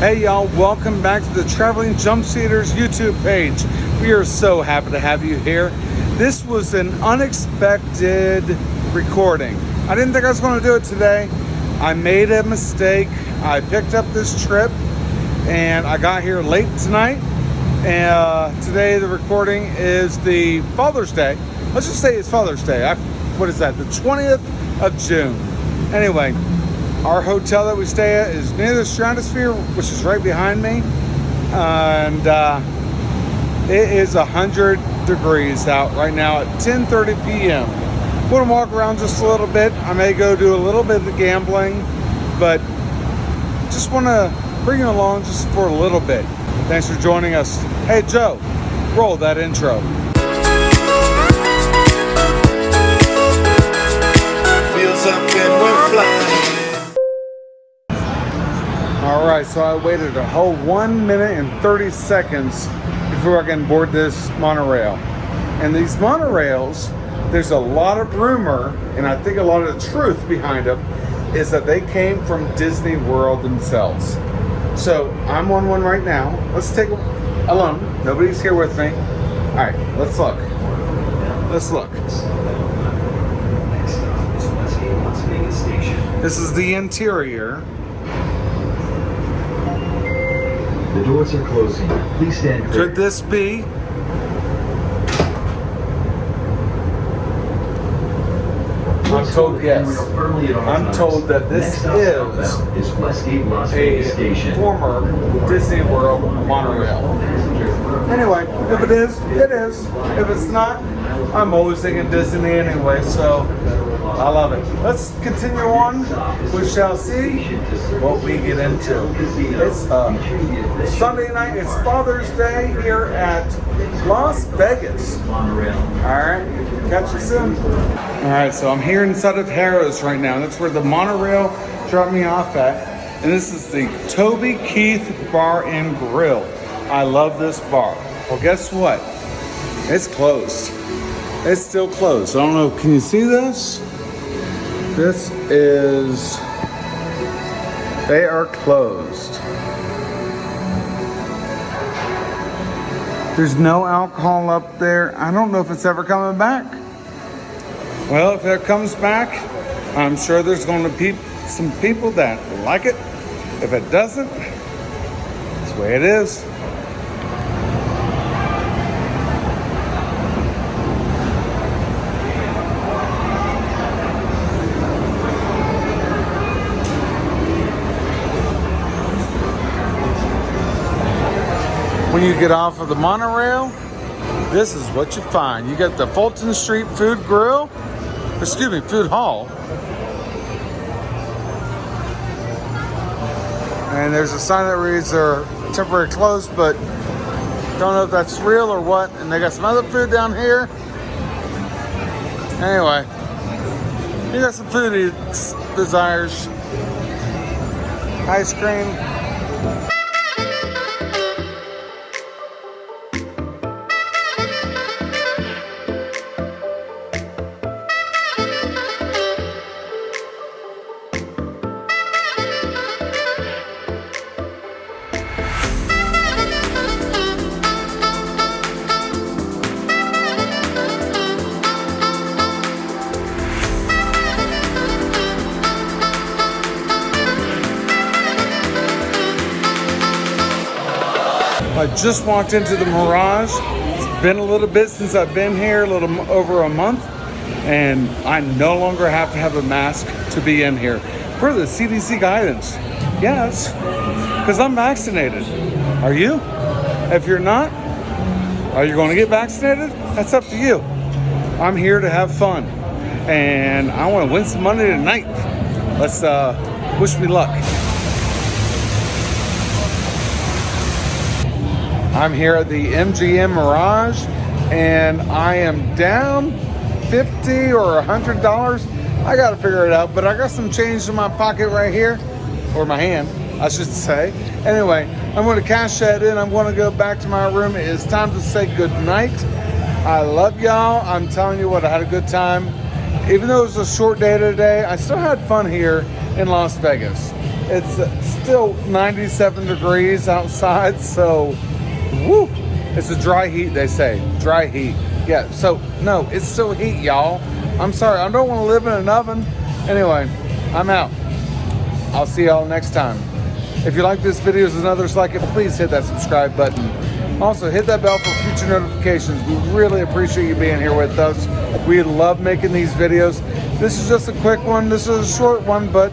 Hey y'all, welcome back to the Traveling Jumpseaters YouTube page. We are so happy to have you here. This was an unexpected recording. I didn't think I was going to do it today. I made a mistake. I picked up this trip and I got here late tonight. And today the recording is the Father's Day. Let's just say it's Father's Day. What is that? The 20th of June. Anyway, our hotel that we stay at is near the Stratosphere, which is right behind me. And it is 100 degrees out right now at 10:30 p.m. I'm going to walk around just a little bit. I may go do a little bit of the gambling, but just want to bring you along just for a little bit. Thanks for joining us. Hey, Joe, roll that intro. Wheels up and we're flying. All right, so I waited a whole 1 minute and 30 seconds before I can board this monorail. And these monorails, there's a lot of rumor, and I think a lot of the truth behind them, is that they came from Disney World themselves. So I'm on one right now. Let's take a alone. Nobody's here with me. All right, let's look. Let's look. This is the interior. The doors are closing. Please stand clear. Could this be? I'm told yes. I'm told that this is a former Disney World monorail. Anyway, if it is, it is. If it's not, I'm always thinking Disney anyway, so I love it. Let's continue on. We shall see what we get into. It's Sunday night. It's Father's Day here at Las Vegas. All right, catch you soon. All right, so I'm here inside of Harrahs right now. That's where the monorail dropped me off at. And this is the Toby Keith Bar and Grill. I love this bar. Well, guess what? It's closed. It's still closed. I don't know. Can you see this? This is... They are closed. There's no alcohol up there. I don't know if it's ever coming back. Well, if it comes back, I'm sure there's going to be some people that like it. If it doesn't, it's the way it is. When you get off of the monorail, this is what you find. You got the Fulton Street Food Grill. Excuse me, food hall. And there's a sign that reads they're temporarily closed, but don't know if that's real or what. And they got some other food down here. Anyway, you got some food desires. Ice cream. I just walked into the Mirage. It's been a little bit since I've been here, a little over a month, and I no longer have to have a mask to be in here per the CDC guidance. Yes, because I'm vaccinated. Are you? If you're not, are you going to get vaccinated? That's up to you. I'm here to have fun, and I want to win some money tonight. Let's wish me luck. I'm here at the MGM Mirage, and I am down $50 or $100. I gotta figure it out, but I got some change in my pocket right here, or my hand, I should say. Anyway, I'm gonna cash that in. I'm gonna go back to my room. It is time to say good night. I love y'all. I'm telling you what, I had a good time. Even though it was a short day today, I still had fun here in Las Vegas. It's still 97 degrees outside, so woo, it's a dry heat, they say. Dry heat. Yeah, so no, it's still heat, y'all. I'm sorry, I don't want to live in an oven. Anyway, I'm out. I'll see y'all next time. If you like this video and others like it, please hit that subscribe button. Also, hit that bell for future notifications. We really appreciate you being here with us. We love making these videos. This is just a quick one. This is a short one, but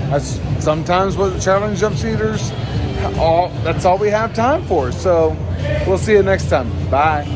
that's sometimes what the Challenge Jumpseaters, that's all we have time for. So we'll see you next time. Bye.